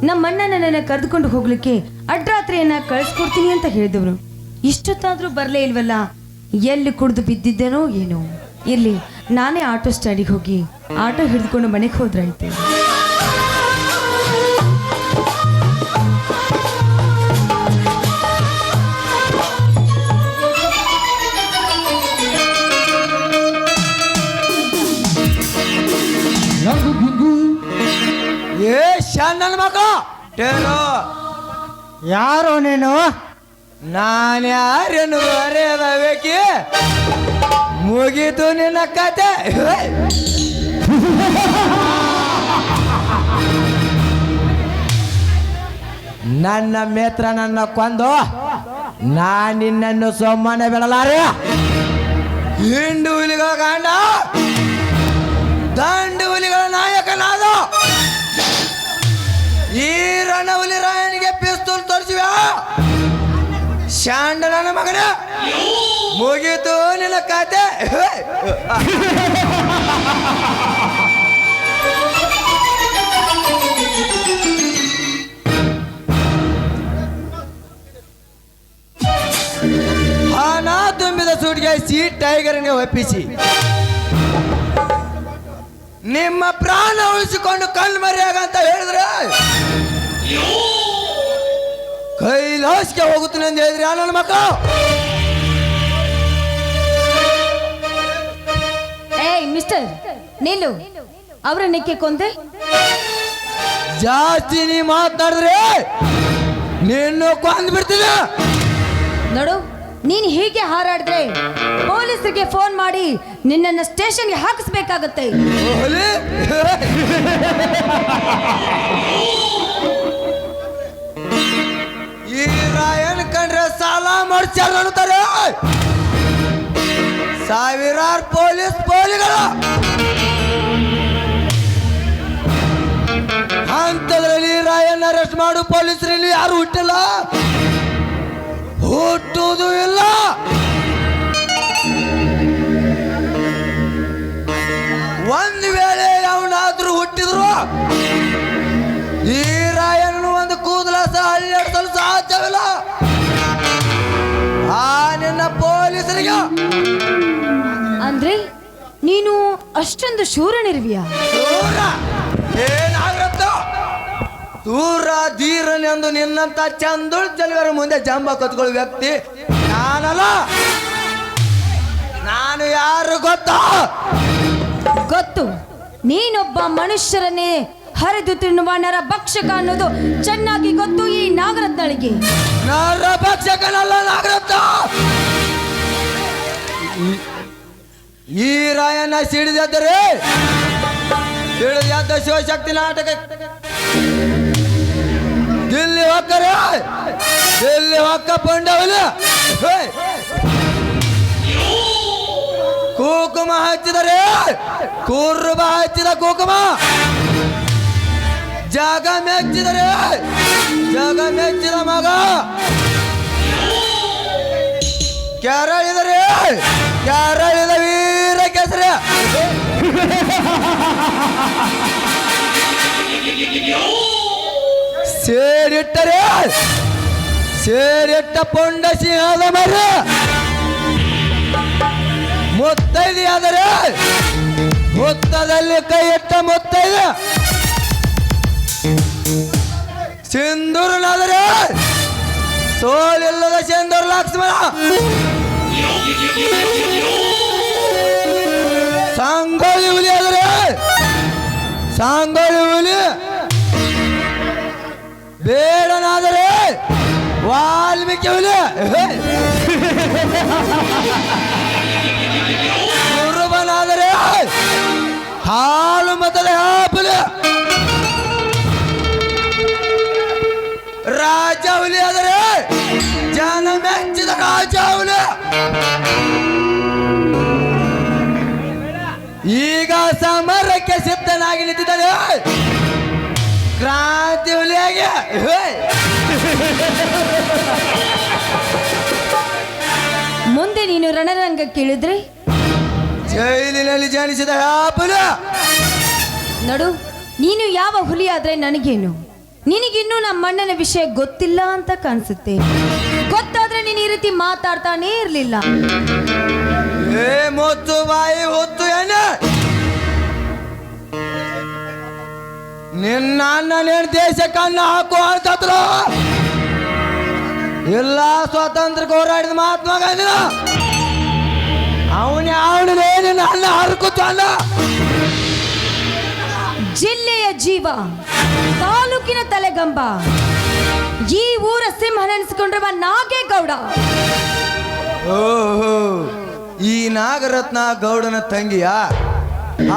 ನಮ್ಮಣ್ಣ ನನ್ನನ್ನು ಕರೆದುಕೊಂಡು ಹೋಗ್ಲಿಕ್ಕೆ ಅಡ್ರಾತ್ರಿಯನ್ನ ಕಳಿಸ್ಕೊಡ್ತೀನಿ ಅಂತ ಹೇಳಿದವನು. ಇಷ್ಟೊತ್ತಾದ್ರೂ ಬರಲೇ ಇಲ್ವಲ್ಲ, ಎಲ್ಲಿ ಕುಡಿದು ಬಿದ್ದಿದ್ದೇನೋ ಏನೋ. ಇರ್ಲಿ, ನಾನೇ ಆಟೋ ಸ್ಟ್ಯಾಂಡಿಗೆ ಹೋಗಿ ಆಟೋ ಹಿಡಿದುಕೊಂಡು ಮನೆಗೆ ಹೋದ್ರಾಯ್ತು. ಏ ನನ್ನ ಮಕ್ಕಳು ಯಾರೋ ನೀನು? ನಾನು ಯಾರೇನು ಅರೆಯದ ಬೇಕಿ ಮುಗೀತು ನಿನ್ನ ಕತೆ. ನನ್ನ ಮಿತ್ರ ನನ್ನ ಕೊಂದು ನಿನ್ನನ್ನು ಸುಮ್ಮನೆ ಬಿಡಲಾರೆ. ಹಿಂಡು ಹುಲಿಗಳ ಗಂಡ, ದಂಡು ಹುಲಿಗಳ ನಾಯಕನಾದ ಈ ರಣಹುಲಿ ರಾಯನಿಗೆ ಪಿಸ್ತೂಲ್ ತೋರಿಸಿವ ಶಾಂಡ ನನ್ನ ಮಗನ. ಮುಗೀತು ನಿನ್ನ ಕತೆ. ಹಣ ತುಂಬಿದ ಸೂಟ್ಗೇಸಿ ಟೈಗರ್ಗೆ ಒಪ್ಪಿಸಿ ನಿಮ್ಮ ಪ್ರಾಣ ಉಳಿಸಿಕೊಂಡು ಕಣ್ಣು ಮರೆಯಾಗಂತ ಹೇಳಿದ್ರೆ ಕೈಲಾಸಕ್ಕೆ ಹೋಗುತ್ತೇನೆ ಅಂತ ಹೇಳಿದ್ರಿ ನನ್ನ ಮಕ್ಕಳು. ಏಯ್ ಮಿಸ್ಟರ್, ನಿಲ್ಲು. ಅವರನ್ನೇಕೆ ಕೊಂದೆ? ಜಾಸ್ತಿ ನೀ ಮಾತನಾಡಿದ್ರೆ ನಿನ್ನ ಕೊಂದು ಬಿಡ್ತೀನಿ. ನೋಡು, ನೀನ್ ಹೀಗೆ ಹಾರಾಡಿದ್ರೆ ಪೊಲೀಸರಿಗೆ ಫೋನ್ ಮಾಡಿ ನಿನ್ನನ್ನು ಸ್ಟೇಷನ್ಗೆ ಹಾಕಿಸ್ಬೇಕಾಗತ್ತೆ. ಈ ರಾಯನ್ ಕಂಡ್ರೆ ಸಾಲ ಮಾಡ್ಸ್ಯಾರ ಅನ್ನುತ್ತಾರೆ ಸಾವಿರಾರು ಪೊಲೀಸ್ಗಳು. ಅಂತದ್ರಲ್ಲಿ ರಾಯನ್ ಅರೆಸ್ಟ್ ಮಾಡು ಪೊಲೀಸರಲ್ಲಿ ಯಾರು ಹುಟ್ಟಿಲ್ಲ, ಹುಟ್ಟುವುದು ಇಲ್ಲ. ಒಂದು ವೇಳೆ ಅವನಾದ್ರೂ ಹುಟ್ಟಿದ್ರು ಈ ರಾಯಣ್ಣನು ಒಂದು ಕೂದಲಾಸ ಅಲ್ಲಾಡಿಸಲು ಸಾಧ್ಯವಿಲ್ಲ. ಆ ನಿನ್ನ ಪೊಲೀಸರಿಗೆ ಅಂದ್ರೆ ನೀನು ಅಷ್ಟೊಂದು ಶೂರನಿರ್ವಿಯಾ? ಏನಾಗತ್ತ ದೂರ ಧೀರನೆಂದು ನಿನ್ನಂತ ಚಂದುಳ್ ಚೆಲುವರ ಮುಂದೆ ಜಂಬ ಕತ್ಕೊಳ್ಳೋ ವ್ಯಕ್ತಿ ನಾನಲ್ಲ. ನಾನು ಯಾರು ಗೊತ್ತಾ? ಗೊತ್ತು. ನೀನೊಬ್ಬ ಮನುಷ್ಯರನ್ನೇ ಹರಿದು ತಿನ್ನುವ ನರಭಕ್ಷಕ ಅನ್ನೋದು ಚೆನ್ನಾಗಿ ಗೊತ್ತು ಈ ನಾಗರತ್ನಳಿಗೆ. ನರಭಕ್ಷಕನಲ್ಲ ನಾಗರತ್ನ. ಈ ರಾಯಣ್ಣ ಸಿಡಿದೆದ್ದರೆ ಸಿಡಿದ ಶಿವಶಕ್ತಿ ನಾಟಕ ದಿಲ್ಲಿ ಹೊಕ್ಕರೆ ದಿಲ್ಲಿ ಹೊಕ್ಕ ಪಂಡವಲ್ಲ. ಕುಕುಮ ಹಚ್ಚಿದರೆ ಕುರುಬ ಹಚ್ಚಿದ ಕುಕುಮ ಜಾಗ ಮೆಚ್ಚಿದರೆ ಜಾಗ ಮೆಚ್ಚಿದ ಮಗ ಕೆರಳಿದರೆ ಕೆರಳಿದ ವೀರ ಕೆಸರೆ. ಸೇರಿಟ್ಟರೆ ಸೇರಿಟ್ಟ ಪೊಂಡ ಸಿಂಹದ ಮರ. ಮುತ್ತೈದೆಯಾದರೆ ಮುತ್ತದಲ್ಲಿ ಕೈ ಇಟ್ಟ ಮುತ್ತೈದೆ. ಸಿಂಧೂರನಾದರೆ ಸೋಲಿಲ್ಲದ ಸಿಂಧೂರ ಲಕ್ಷ್ಮಣ. ಸಾಂಗೋಳಿ ಹುಲಿ ಆದರೆ ಸಾಂಗೋಳಿ ಹುಲಿ. ಬೇಡನಾದರೆ ವಾಲ್ಮೀಕಿ ಹುಲಿ. ಕುರುಬನಾದರೆ ಹಾಲು ಮತದ ಹುಲಿ. ರಾಜ ಹುಲಿ ಆದರೆ ಜನ ಮೆಚ್ಚಿದ ರಾಜ ಹುಲಿ. ಈಗ ಸಮರಕ್ಕೆ ಸಿದ್ಧನಾಗಿ ನಿಂತಿದ್ದಾನೆ ಕ್ರಾಂತಿ ಹುಲಿಯಾಗಿ. ಮುಂದೆ ನೀನು ರಣರಂಗಕ್ಕೆ ಇಳಿದ್ರೆ ಜೈಲಿನಲ್ಲಿ ಜನಿಸಿದ ಹುಲಿ. ನೋಡು, ನೀನು ಯಾವ ಹುಲಿ ಆದ್ರೆ ನನಗೇನು? ನಿನಗಿನ್ನೂ ನಮ್ಮ ಅಣ್ಣನ ವಿಷಯ ಗೊತ್ತಿಲ್ಲ ಅಂತ ಕಾಣಿಸುತ್ತೆ. ಗೊತ್ತಾದ್ರೆ ನೀನು ಈ ರೀತಿ ಮಾತಾಡ್ತಾನೇ ಇರ್ಲಿಲ್ಲ. ಏ ಮೊತ್ತು ಬಾಯಿ ಹೊತ್ತು ಏನ ನಿನ್ನ ಅಣ್ಣನೇನು ದೇಶಕ್ಕೆ ಅನ್ನ ಹಾಕು ಅಂತಂದ್ರು ಎಲ್ಲ ಸ್ವಾತಂತ್ರ್ಯ ಹೋರಾಡಿದ ಮಹಾತ್ಮ ಗಾಂಧಿನ ಅವನೇ ನಿನ್ನ ಅನ್ನ ಹರ್ಕುತ್ತಾನ. ಜಿಲ್ಲೆಯ ಜೀವ, ತಾಲೂಕಿನ ತಲೆಗಂಬ, ಈ ಊರ ಸಿಂಹ ನೆನೆಸಿಕೊಂಡ್ರವ ನಾಗೇಗೌಡ. ಓಹೋ, ಈ ನಾಗರತ್ನ ಗೌಡನ ತಂಗಿಯ?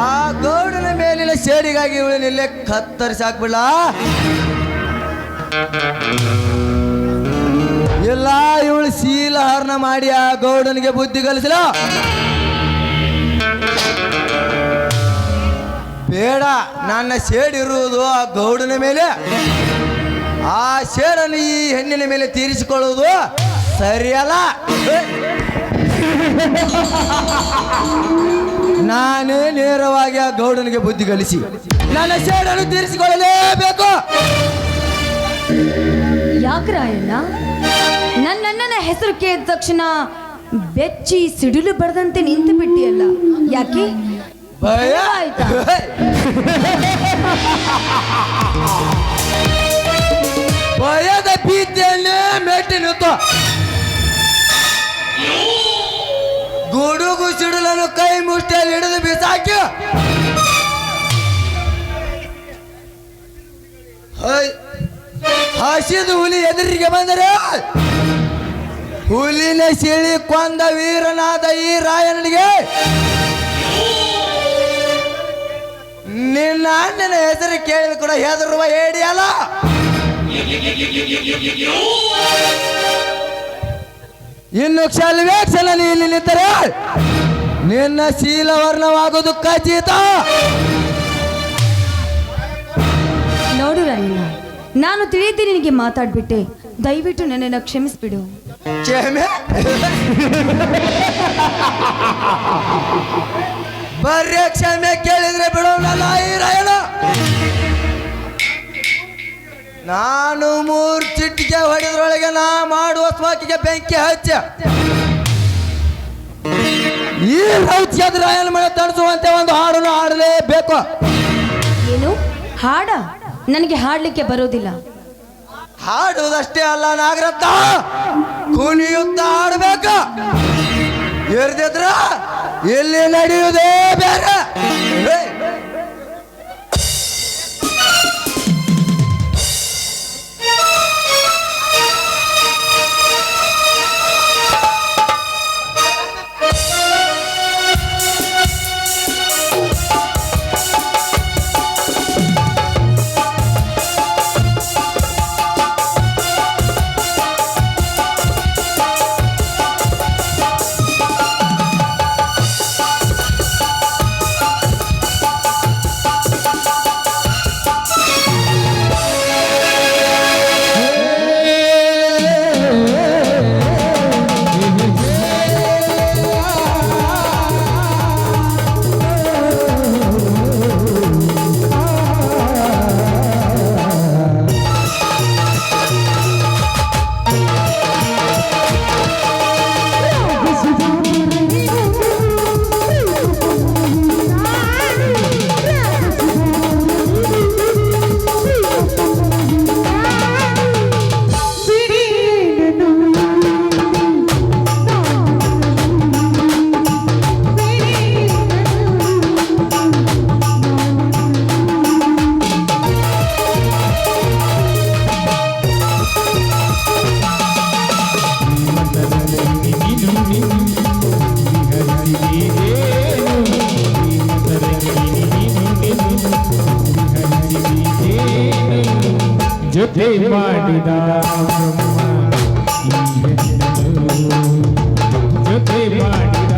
ಆ ಗೌಡನ ಮೇಲಿನ ಸೇಡಿಗಾಗಿ ಇವಳನ್ನಿಲ್ಲೇ ಕತ್ತರಿಸಿ ಹಾಕ್ಬಿಡ್ಲ? ಇಲ್ಲ, ಇವಳು ಶೀಲಹರಣ ಮಾಡಿ ಆ ಗೌಡನಿಗೆ ಬುದ್ಧಿ ಕಲಿಸಲ? ಬೇಡ, ನನ್ನ ಸೇಡಿರುವುದು ಆ ಗೌಡನ ಮೇಲೆ. ಆ ಸೇಡನ್ನು ಈ ಹೆಣ್ಣಿನ ಮೇಲೆ ತೀರಿಸಿಕೊಳ್ಳುವುದು ಸರಿಯಲ್ಲ. ನಾನೇ ನೇರವಾಗಿ ಆ ಗೌಡನಿಗೆ ಬುದ್ಧಿ ಕಲಿಸಿ ನನ್ನ ಸೇಡನ್ನು ತೀರಿಸಿಕೊಳ್ಳಲೇಬೇಕು. ಯಾಕ್ರಾಯಣ್ಣ, ನನ್ನಣ್ಣನ ಹೆಸರು ಕೇಳಿದ ತಕ್ಷಣ ಬೆಚ್ಚಿ ಸಿಡಿಲು ಬಡದಂತೆ ನಿಂತು ಬಿಟ್ಟಿಯಲ್ಲ, ಯಾಕೆ? ಭಯ ಆಯ್ತಾ? ಭಯದ ಭೀತಿಯನ್ನೇ ಮೆಟ್ಟಿ ನಿಂತು ಗುಡುಗು ಸಿಡಿಲನ್ನು ಕೈ ಮುಷ್ಟಿಯಲ್ಲಿ ಹಿಡಿದು ಬಿಸಾಕಿ ಹಸಿದು ಹುಲಿ ಎದುರಿಗೆ ಬಂದರೆ ಹುಲಿನ ಸಿಳಿ ಕೊಂದ ವೀರನಾದ ಈ ರಾಯನಿಗೆ ನಿನ್ನ ಅಣ್ಣನ ಹೆಸರು ಕೇಳಿದ ಕೂಡ ಹೆದರುವ ಹೇಡಿಯಲ್ಲ. ಇನ್ನು ಕ್ಷಣ ಇಲ್ಲಿ ನಿಂತರೆ ನಿನ್ನ ಶೀಲವರ್ಣವಾಗುವುದು ಖಚಿತ. ನೋಡು ರಾಯಣ್ಣ, ನಾನು ತಿಳಿದು ನಿನಗೆ ಮಾತಾಡ್ಬಿಟ್ಟೆ, ದಯವಿಟ್ಟು ನನ್ನನ್ನು ಕ್ಷಮಿಸ್ಬಿಡು. ಕ್ಷಮೆ? ಬರ್ರೆ ಕ್ಷಮೆ ಕೇಳಿದ್ರೆ ಬಿಡೋಣಲ್ಲ ಈ ರಾಯಣ. ನಾನು 3 ಚಿಟ್ಟಿಗೆ ಹೊಡೆದ್ರೊಳಗೆ ನಾ ಮಾಡುವ ಸ್ಮೋಕಿಗೆ ಬೆಂಕಿ ಹಚ್ಚ ಈ ರೌಚ್ಯದ ರಾಯನ ಮನೆ ತಣಿಸುವಂತೆ ಒಂದು ಹಾಡನ್ನು ಹಾಡಲೇಬೇಕು. ಏನು ಹಾಡ? ನನಗೆ ಹಾಡ್ಲಿಕ್ಕೆ ಬರೋದಿಲ್ಲ. ಹಾಡುವುದಷ್ಟೇ ಅಲ್ಲ ನಾಗರತ್ನ, ಕುಣಿಯುತ್ತಾ ಹಾಡಬೇಕು. ಇರ್ದಿದ್ರ ಇಲ್ಲಿ ನಡೆಯುವುದೇ ಬೇರೆ. ಜೊತೆ ಮಾಡಿದ ಜೊತೆ ಮಾಡಿದ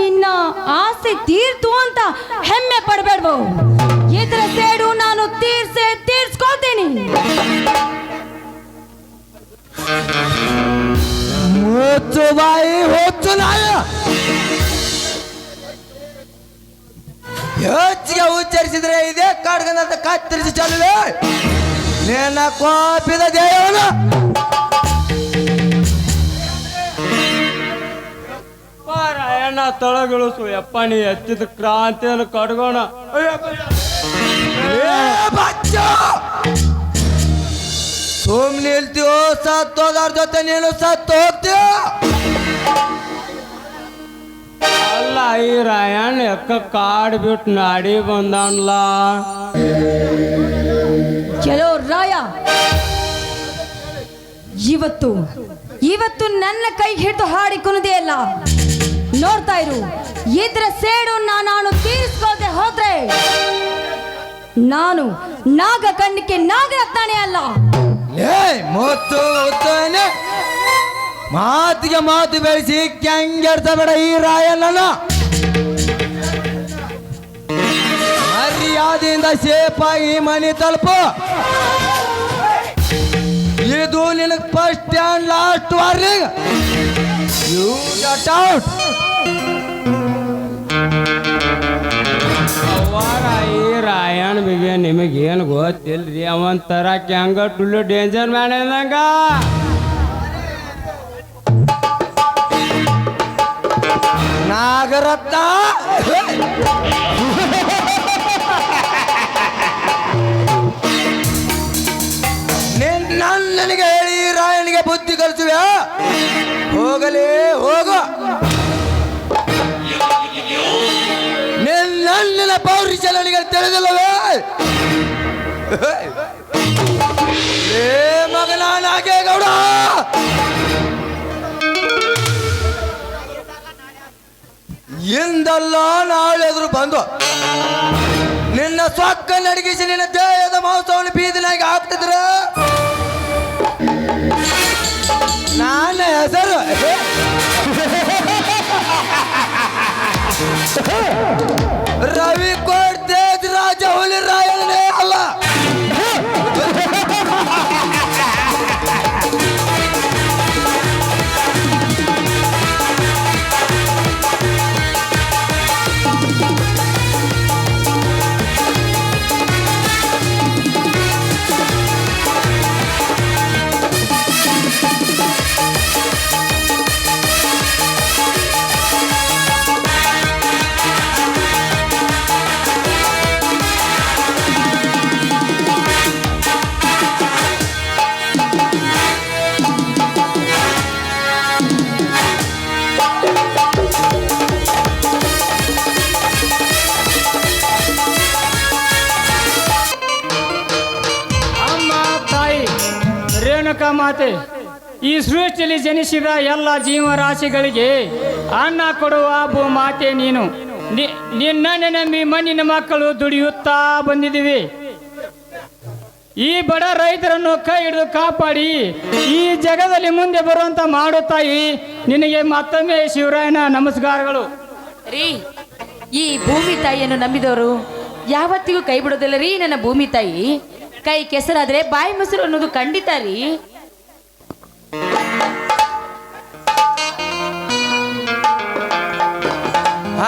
ನಿನ್ನ ಆಸೆ ತೀರ್ತು ಅಂತ ಹೆಮ್ಮೆ ಪಡಬೇಡ್ಬೋ. ಇದರ ಸೇಡು ನಾನು ತೀರ್ಸ್ಕೊಳ್ತೀನಿ. ಮುಚ್ಚು ಬಾಯಿ ಹೊಚ್ಚು ನಾಯ. ಹೆಚ್ಚಿಗೆ ಉಚ್ಚರಿಸಿದ್ರೆ ಇದೇ ಕಾಡ್ಗಂತ ಕತ್ತರಿಸಿ ಚಲುವೆ ನಿನ್ನ ಕೋಪಿದ ದೇವನು. ರಾಯಣ್ಣ ತಳಗಿಳಿಸು ಯಪ್ಪ, ನೀ ಎತ್ತಿದ ಕ್ರಾಂತಿಯನ್ನು ಕಡ್ಗೋಣ. ಸುಮ್ ನಿಲ್ತೀವೋ ಸತ್ತೋದವ್ರ ಜೊತೆ ನೀನು ಸತ್ತು ಹೋಗ್ತೀಯ. ಅಲ್ಲ ಈ ರಾಯಣ್ಣ ಎಕ್ಕ ಕಾಡ್ ಬಿಟ್ಟು ನಾಡಿ ಬಂದನ್ಲ. ಚಲೋ ರಾಯ, ಇವತ್ತು ನನ್ನ ಕೈ ಹಿಡಿದು ಹಾಡಿಕೊನದೇ ಅಲ್ಲ. ನೋಡ್ತಾ ಇರು, ಇದ್ರ ಸೇಡು ನಾನು ತೀರಿಸ್ಕೊಳ್ದೆ ಹೋದ್ರೆ ನಾನು ನಾಗ ಕಣ್ಣಿಕೆ ನಾಗರತ್ನಾನೇ ಅಲ್ಲ. ಮಾತಿಗೆ ಮಾತು ಬೆಳೆಸಿ ಕ್ಯಾಂಗೆಡ್ತ ಬೇಡ ಈ ರಾಯಣ್ಣನ. ಮರ್ಯಾದೆಯಿಂದ ಸೇಫಾಗಿ ಮನೆ ತಲುಪು. ಇದು ನಿನಗೆ first and last warning. You get out. ಈ ರಾಯಣ್ಣ ಬಗ್ಗೆ ನಿಮಗೇನು ಗೊತ್ತಿಲ್ರಿ, ಅವಂತರ ಕ್ಯಾಂಗ ಟುಲ್ಲು ಡೇಂಜರ್ ಮ್ಯಾನ್ ಅಂದಂಗ. ನಾಗರತ್ನ ನನಗೆ ಹೇಳಿ ರಾಯಣಿಗೆ ಬುದ್ಧಿ ಕಲಿಸುವೆ. ಹೋಗಲಿ ಹೋಗು. ನನ್ನ ಪೌರುಷನಿಗೆ ತಿಳಿದಿಲ್ಲವೇ? ಏ ಮಗನ ನಾಗೇಗೌಡ, ಇಂದಲ್ಲ ನಾಳೆದ್ರು ಬಂದು ನಿನ್ನ ಸೊಕ್ಕ ನಡಗಿಸಿ ನಿನ್ನ ದೇಹದ ಮಾಂಸವನ್ನು ಬೀದಿನಾಗಿ ಹಾಕ್ತಿದ್ರ ನನ್ನ ಹೆಸರು ರವಿ ಕೋಟ್ ತೇಜ್ ರಾಜ ಹುಲಿ ರಾಯನೇ ಅಲ್ಲ. ಮಾತೆ, ಈ ಸೃಷ್ಟಿಯಲ್ಲಿ ಜನಿಸಿದ ಎಲ್ಲ ಜೀವರಾಶಿಗಳಿಗೆ ಅನ್ನ ಕೊಡುವ ಭೂಮಾತೆ ನೀನು. ನಿನ್ನನ್ನೇ ನಂಬಿ ಮಣ್ಣಿನ ಮಕ್ಕಳು ದುಡಿಯುತ್ತಾ ಬಂದಿದ್ದೀವಿ. ಈ ಬಡ ರೈತರನ್ನು ಕೈ ಹಿಡಿದು ಕಾಪಾಡಿ ಈ ಜಗದಲ್ಲಿ ಮುಂದೆ ಬರುವಂತ ಮಾಡುತ್ತಾಯಿ ನಿನಗೆ ಮತ್ತೊಮ್ಮೆ ಶಿವರಾಯನ ನಮಸ್ಕಾರಗಳು. ರೀ, ಈ ಭೂಮಿ ತಾಯಿಯನ್ನು ನಂಬಿದವರು ಯಾವತ್ತಿಗೂ ಕೈ ಬಿಡೋದಿಲ್ಲ ರೀ. ನನ್ನ ಭೂಮಿ ತಾಯಿ ಕೈ ಕೆಸರಾದ್ರೆ ಬಾಯಿ ಮೊಸರು ಅನ್ನೋದು ಖಂಡಿತ ರೀ.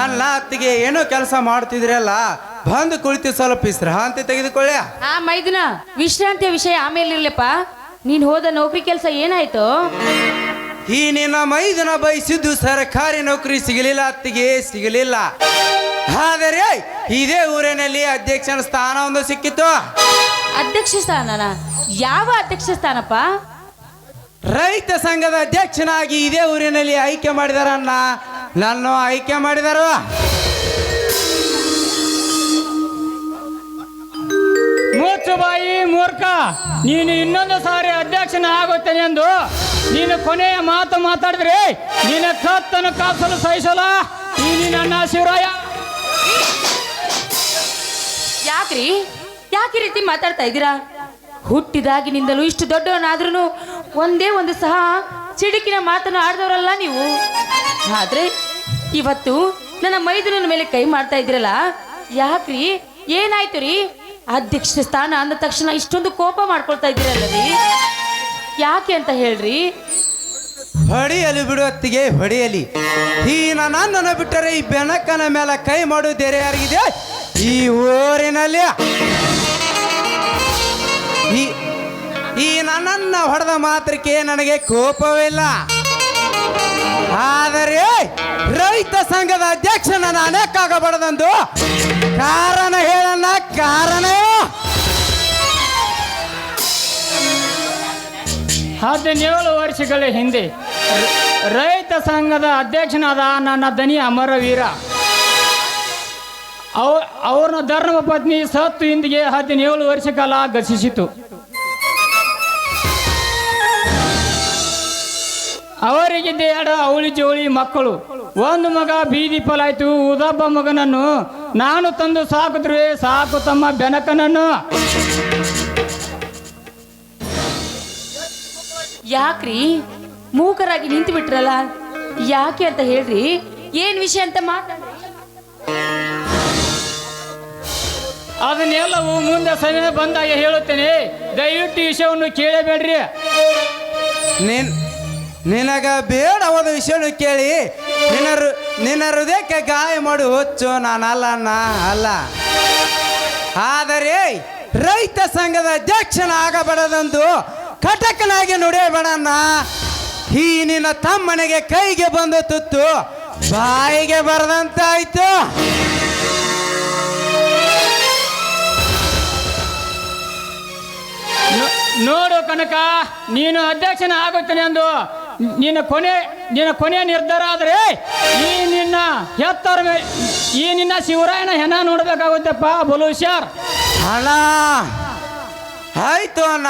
ಅಲ್ಲ ಅತ್ತಿಗೆ, ಏನೋ ಕೆಲಸ ಮಾಡ್ತಿದ್ರಲ್ಲ, ಬಂದು ಕುಳಿತು ಸ್ವಲ್ಪ ವಿಶ್ರಾಂತಿ ತೆಗೆದುಕೊಳ್ಳ. ಆ ಮೈದುನ ವಿಶ್ರಾಂತಿಯ ವಿಷಯ ಆಮೇಲೆ ಇರ್ಲಪ್ಪ. ನೀನ್ ಹೋದ ನೌಕರಿ ಕೆಲಸ ಏನಾಯ್ತು? ಈ ನಿನ್ನ ಮೈದುನ ಬಯಸಿದ್ದು ಸರ್ಕಾರಿ ನೌಕರಿ ಸಿಗಲಿಲ್ಲ ಅತ್ತಿಗೆ, ಸಿಗಲಿಲ್ಲ. ಆದರೆ ಇದೇ ಊರಿನಲ್ಲಿ ಅಧ್ಯಕ್ಷನ ಸ್ಥಾನ ಒಂದು ಸಿಕ್ಕಿತ್ತು. ಅಧ್ಯಕ್ಷ ಸ್ಥಾನನ? ಯಾವ ಅಧ್ಯಕ್ಷ ಸ್ಥಾನಪ್ಪ? ರೈತ ಸಂಘದ ಅಧ್ಯಕ್ಷನಾಗಿ ಇದೇ ಊರಿನಲ್ಲಿ ಆಯ್ಕೆ ಮಾಡಿದಾರನ್ನ, ನನ್ನ ಆಯ್ಕೆ ಮಾಡಿದಾರ. ಮೂರ್ಛು ಬಾಯಿ ಮೂರ್ಖ, ನೀನು ಇನ್ನೊಂದು ಸಾರಿ ಅಧ್ಯಕ್ಷನ ಆಗುತ್ತೇನೆ ಎಂದು ನೀನು ಕೊನೆಯ ಮಾತು ಮಾತಾಡಿದ್ರೆ ನಿನ್ನ ಕತ್ತನ್ನು ಕಾಸಲು ಸಹಿಸಲ್ಲ. ನೀನು ನನ್ನ ಶಿವರಾಯ. ಯಾಕ್ರಿ ಯಾಕೆ ರೀತಿ ಮಾತಾಡ್ತಾ ಇದ್ದೀರಾ? ಹುಟ್ಟಿದಾಗಿನಿಂದಲೂ ಇಷ್ಟು ದೊಡ್ಡವನಾದ್ರೂ ಒಂದೇ ಒಂದು ಸಹ ಸಿಡುಕಿನ ಮಾತನ್ನು ಆಡ್ದವರಲ್ಲ ನೀವು. ಆದ್ರೆ ಇವತ್ತು ನನ್ನ ಮೈದುನನ ಮೇಲೆ ಕೈ ಮಾಡ್ತಾ ಇದ್ರಲ್ಲ, ಯಾಕ್ರಿ? ಏನಾಯ್ತು ರೀ? ಅಧ್ಯಕ್ಷ ಸ್ಥಾನ ಅಂದ ತಕ್ಷಣ ಇಷ್ಟೊಂದು ಕೋಪ ಮಾಡ್ಕೊಳ್ತಾ ಇದ್ದೀರಲ್ಲ ರೀ, ಯಾಕೆ ಅಂತ ಹೇಳ್ರಿ. ಹೊಡೆಯಲಿ ಬಿಡುವತ್ತಿಗೆ ಹೊಡೆಯಲಿ. ಈ ನನ್ನನ್ನು ಬಿಟ್ಟರೆ ಈ ಬೆನಕನ ಮೇಲೆ ಕೈ ಮಾಡುವುದೇರೆ ಯಾರಿಗಿದೆ ಈ ಊರಿನಲ್ಲಿ? ಈ ನನ್ನನ್ನ ಹೊಡೆದ ಮಾತ್ರಕ್ಕೆ ನನಗೆ ಕೋಪವಿಲ್ಲ. ಆದರೆ ರೈತ ಸಂಘದ ಅಧ್ಯಕ್ಷನ ನಾನೇಕಾಗಬಾರದಂದು ಕಾರಣ ಹೇಳಣ್ಣ. ಕಾರಣ 17 ವರ್ಷಗಳ ಹಿಂದೆ ರೈತ ಸಂಘದ ಅಧ್ಯಕ್ಷನಾದ ನನ್ನ ದನಿ ಅಮರವೀರ ಅವ್ರನ್ನ ಧರ್ಮ ಪತ್ನಿ ಸತ್ತು ಹಿಂದಿಗೆ 17 ವರ್ಷ ಕಾಲ ಗತಿಸಿತು. ಅವರಿಗಿದ್ದ 2 ಅವಳಿ ಜೋಳಿ ಮಕ್ಕಳು. ಒಂದು ಮಗ ಬೀದಿ ಫಲಾಯ್ತು. ಉದಬ್ಬ ಮಗನನ್ನು ನಾನು ತಂದು ಸಾಕಿದ್ರೆ ಸಾಕು ತಮ್ಮ ಬೆನಕನನ್ನು. ಯಾಕ್ರಿ ಮೂಕರಾಗಿ ನಿಂತು ಬಿಟ್ರಲ್ಲ, ಯಾಕೆ ಅಂತ ಹೇಳ್ರಿ. ಏನ್ ವಿಷಯ ಅಂತ ಮಾತಾಡ್ರಿ. ಅದನ್ನೆಲ್ಲವೂ ಮುಂದೆ ಸಮಯ ಬಂದಾಗ ಹೇಳುತ್ತೇನೆ. ದಯವಿಟ್ಟು ವಿಷಯವನ್ನು ಕೇಳಬೇಡ್ರಿ. ನಿನಗ ಬೇಡವಾದ ವಿಷಯವನ್ನು ಕೇಳಿ ನಿನ್ನ ಹೃದಯಕ್ಕೆ ಗಾಯ ಮಾಡಿ ಹೊಚ್ಚು ನಾನಲ್ಲ ಅಲ್ಲ. ಆದರೆ ರೈತ ಸಂಘದ ಅಧ್ಯಕ್ಷನ ಆಗಬಾರದಂದು ಕಟಕನಾಗಿ ನುಡಿಯಬೇಡಣ್ಣ. ಈ ನಿನ್ನ ತಮ್ಮನಿಗೆ ಕೈಗೆ ಬಂದು ತುತ್ತು ಬಾಯಿಗೆ ಬರದಂತಾಯ್ತು. ನೋಡು ಕನಕ, ನೀನು ಅಧ್ಯಕ್ಷನ ಆಗುತ್ತೇನೆ ಎಂದು ನಿನ್ನ ಕೊನೆ ನಿರ್ಧಾರ ಆದರೆ ಈ ನಿನ್ನ ಶಿವರಾಯನ ಹೆಣ ನೋಡ್ಬೇಕಾಗುತ್ತಪ್ಪ. ಬಲು ಹುಷಾರ್ ಅಣ್ಣ. ಆಯ್ತು ಅಣ್ಣ,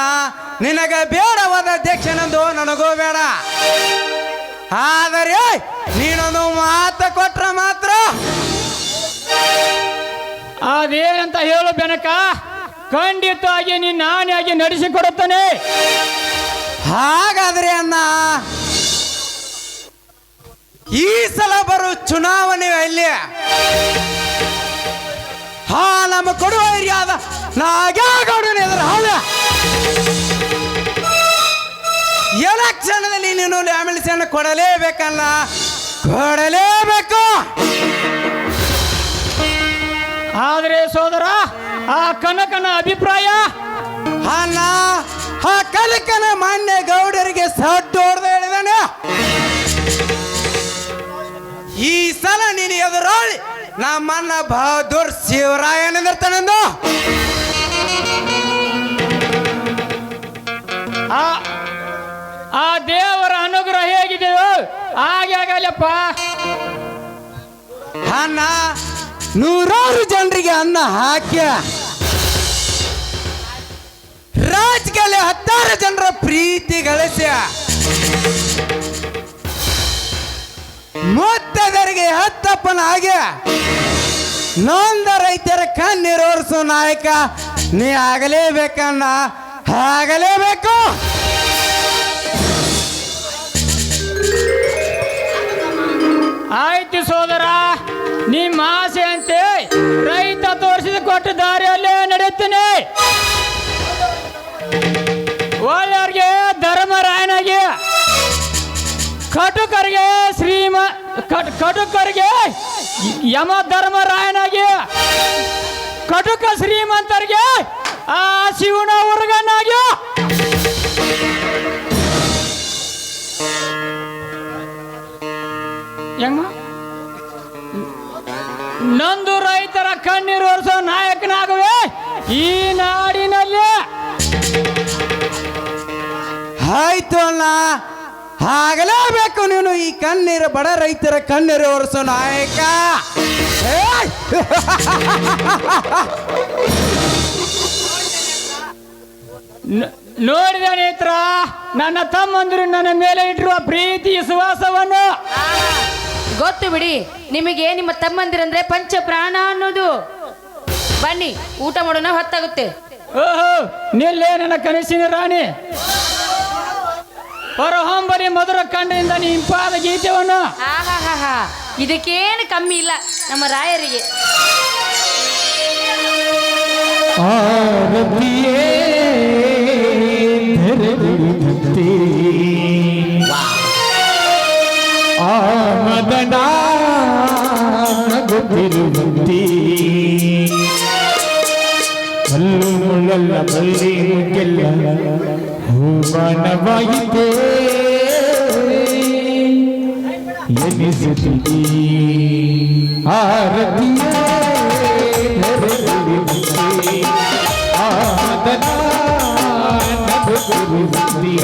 ನಿನಗೆ ಬೇಡವಾದ ಅಧ್ಯಕ್ಷನಂದು ನನಗೂ ಬೇಡ. ಆದರೆ ನೀನೊಂದು ಮಾತು ಕೊಟ್ರ ಮಾತ್ರ ಅದೇನಂತ ಹೇಳು ಬೆನಕ. ಖಂಡಿತವಾಗಿ ನಿನ್ನ ಆನೆಯಾಗಿ ನಡೆಸಿಕೊಡುತ್ತಾನೆ. ಹಾಗಾದ್ರೆ ಅಣ್ಣ, ಈ ಸಲ ಬರೋ ಚುನಾವಣೆಯಲ್ಲಿ ನಮ್ಮ ಕೊಡುವ ಹಿರಿಯಾದ ನಾಗೇಗೌಡನ ಎದುರು ಎಲೆಕ್ಷನ್ದಲ್ಲಿ ನೀನು ಲ್ಯಾಮಿಲ್ಸನ್ನು ಕೊಡಲೇಬೇಕಲ್ಲ, ಕೊಡಲೇಬೇಕು. ಆದರೆ ಸೋದರ, ಆ ಕನಕನ ಅಭಿಪ್ರಾಯ ಅಲ್ಲ, ಆ ಕನಕನ ಮಾನ್ಯ ಗೌಡರಿಗೆ ಸಡ್ಡು ಹೊಡೆದು ಹೇಳಿದಾನೆ, ಈ ಸಲ ನೀನು ಎದುರಾಳಿ ನಮ್ಮನ್ನ ಬಹದ್ದೂರ್ ಶಿವರಾಯನಿರ್ತಾನೆಂದು. ಆ ದೇವರ ಅನುಗ್ರಹ ಹೇಗಿದೆಯೋ ಹಾಗೆ ಆಗಲ್ಲಪ್ಪ. ಅನ್ನ 100 ಜನರಿಗೆ ಅನ್ನ ಹಾಕ್ಯ, ರಾಜಕೀಯ 16 ಜನರ ಪ್ರೀತಿ ಗಳಿಸ್ಯ, ಮೊತ್ತದರಿಗೆ ಹತ್ತಪ್ಪನ ಹಾಗೆ ನೊಂದ ರೈತರ ಕಣ್ಣೀರೋರ್ಸು ನಾಯಕ ನೀ ಆಗಲೇಬೇಕನ್ನ, ಆಗಲೇಬೇಕು. ಆಯ್ತು ಸೋದರ, ನಿಮ್ಮ ಆಸೆ ಅಂತೆ ರೈತ ತೋರಿಸಿದ ಕೊಟ್ಟ ದಾರಿಯಲ್ಲೇ ನಡೆಯುತ್ತೇನೆ. ಒಳ್ಳೆಯವರಿಗೆ ಧರ್ಮರಾಯನಾಗಿ, ಕಟುಕರಿಗೆ ಕಟುಕರಿಗೆ ಯಮ ಧರ್ಮರಾಯನಾಗಿ, ಕಟುಕ ಶ್ರೀಮಂತರಿಗೆ ಆ ಶಿವನ ಹುಡುಗನಾಗಿ. ಹೆಂಗ ನಂದು ರೈತರ ಕಣ್ಣೀರು ಒರೆಸೋ ನಾಯಕನಾಗುವೆ ಈ ನಾಡಿನಲ್ಲಿ. ಆಯ್ತು ಅಣ್ಣ, ಆಗಲೇಬೇಕು. ನೀನು ಈ ಕಣ್ಣೀರು ಬಡ ರೈತರ ಕಣ್ಣೀರು ಒರೆಸೋ ನಾಯಕ. ನೋಡಿದ ನೇತ್ರ, ನನ್ನ ತಮ್ಮಂದಿರು ನನ್ನ ಮೇಲೆ ಇಟ್ಟಿರುವ ಪ್ರೀತಿ ವಿಶ್ವಾಸವನ್ನು ಗೊತ್ತು ಬಿಡಿ ನಿಮಗೆ. ನಿಮ್ಮ ತಮ್ಮಂದಿರಂದ್ರೆ ಪಂಚ ಪ್ರಾಣ ಅನ್ನೋದು. ಬನ್ನಿ ಊಟ ಮಾಡೋಣ, ಹೊತ್ತಾಗುತ್ತೆ. ಓಹೋ, ನಿಲ್ಲೇ ನನ್ನ ಕನಸಿನ ರಾಣಿ. ಹೊರಹೊಂಬರಿ ಮಧುರ ಕಂಡದಿಂದ ಇಂಪಾದ ಗೀತೆಯನ್ನು. ಆಹಾಹಾ, ಇದಕ್ಕೇನು ಕಮ್ಮಿ ಇಲ್ಲ ನಮ್ಮ ರಾಯರಿಗೆ. ಆರತಿಯೇ ಧರೆದಿರುವಂತೆ ಆ ಮದನ ನಗುತ್ತಿರುವಂತೆ ಕಲ್ಲು ಮುಳ್ಳಲ್ಲ ಬಳ್ಳಿ ಮುಗ್ಗೆಲ್ಲ ಹೂವನವಾಯಿತೆ ಎನಿಸುತ್ತೀ ಆರತಿಯೇ ಧರೆದಿರುವಂತೆ ಆ ಮದನ ನಗುತ್ತಿರುವಂತೆ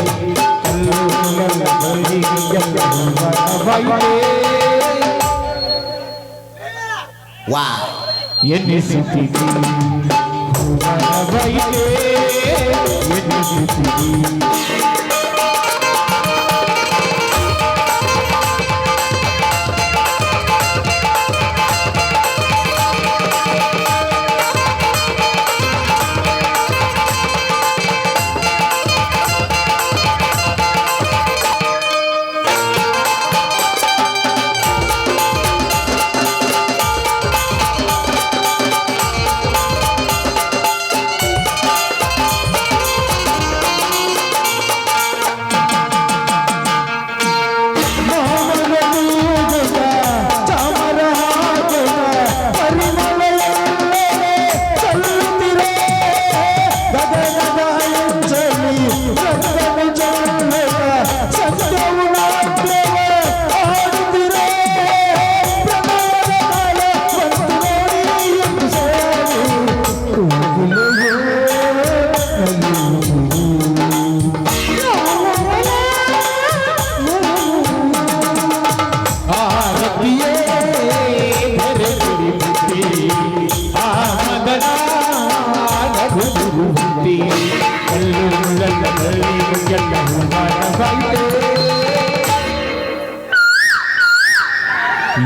ಕಲ್ಲು ಮುಳ್ಳಲ್ಲ ಬಳ್ಳಿ ಮುಗ್ಗೆಲ್ಲ ಹೂವನವಾಯಿತೆ ಎನ್ನಿಸುತ್ತೀವಿ ಹೂವನವಾಯಿತೆ ಎನ್ನಿಸುತ್ತೀವಿ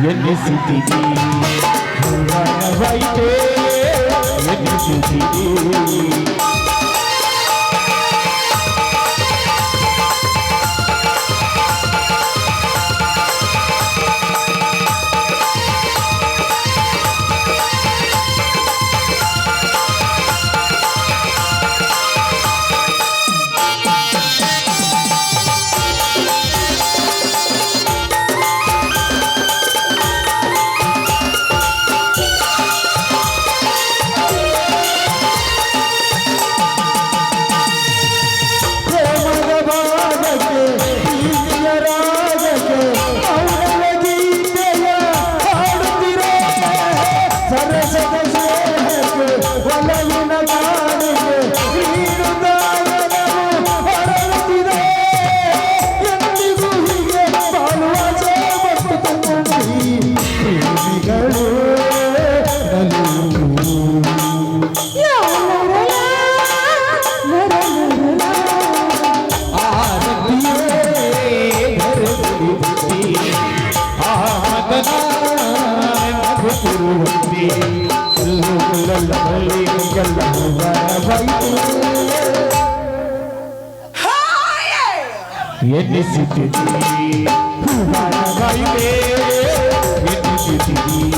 ಎನ್ನಿಸುತ್ತೀವಿ ಹೂವನವಾಯಿತೆ ಎನ್ನಿಸುತ್ತೀವಿ ಎನ್ನಿಸುತ್ತೀವಿ ಹೂವನವಾಯಿತೆ ಎನ್ನಿಸುತ್ತೀವಿ